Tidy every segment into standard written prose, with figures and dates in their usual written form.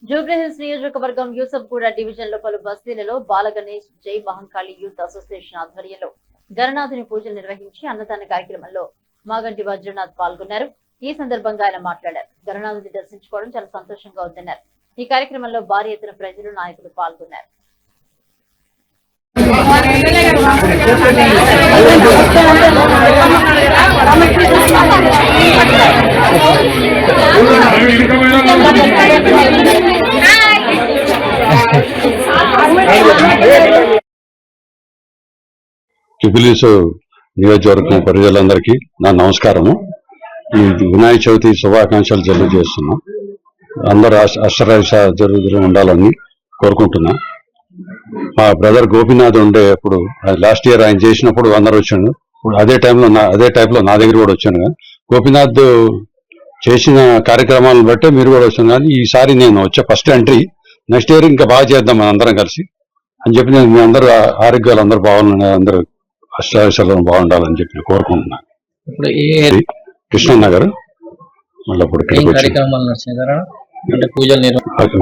జూబ్లీహిల్స్ నియోజకవర్గం యూసఫ్గూడ డివిజన్ లో పలు బస్తీలలో బాలగణేష్ జై మహంకాళి యూత్ అసోసియేషన్ ఆధ్వర్యంలో గణనాథుని పూజలు నిర్వహించి అన్నదాన కార్యక్రమంలో మాగంటి వజ్రనాథ్ పాల్గొన్నారు. ఈ సందర్భంగా ఆయన మాట్లాడారు. గణనాథుని దర్శించుకోవడం చాలా సంతోషంగా ఉందన్నారు. ఈ కార్యక్రమంలో భారీ ఎత్తున ప్రజలు నాయకులు పాల్గొన్నారు. జూబ్లీహిల్స్ నియోజకవర్గం ప్రజలందరికీ నా నమస్కారము. ఈ వినాయక చవితి శుభాకాంక్షలు తెలియజేస్తున్నా. అందరూ అష్టరాశ జరుగుతూ ఉండాలని కోరుకుంటున్నా. మా బ్రదర్ గోపీనాథ్ ఉండే అప్పుడు లాస్ట్ ఇయర్ ఆయన చేసినప్పుడు అందరూ వచ్చాడు. అదే టైంలో నా దగ్గర కూడా వచ్చాను. గోపీనాథ్ చేసిన కార్యక్రమాలను బట్టే మీరు కూడా వచ్చాను. కానీ ఈసారి నేను వచ్చే ఫస్ట్ ఎంట్రీ. నెక్స్ట్ ఇయర్ ఇంకా బాగా చేద్దాం మన అందరం కలిసి అని చెప్పి నేను మీ అందరూ ఆరోగ్యాలు అందరూ బాగున్నాయి, అందరూ అష్టావిషయాలు బాగుండాలని చెప్పి కోరుకుంటున్నాను. కృష్ణనగర్ మళ్ళీ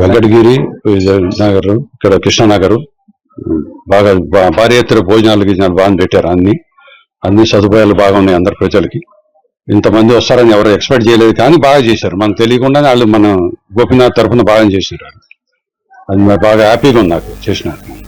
వెంకటగిరి నగర్, ఇక్కడ కృష్ణనగర్ బాగా భారీ ఎత్తున భోజనాలు బాగా పెట్టారు. అన్ని సదుపాయాలు బాగున్నాయి అందరి ప్రజలకి. ఇంతమంది వస్తారని ఎవరు ఎక్స్పెక్ట్ చేయలేదు, కానీ బాగా చేశారు. మనకు తెలియకుండానే వాళ్ళు మన గోపీనాథ్ తరఫున బాగా చేశారు. అది బాగా హ్యాపీగా ఉంది నాకు చేసినారు.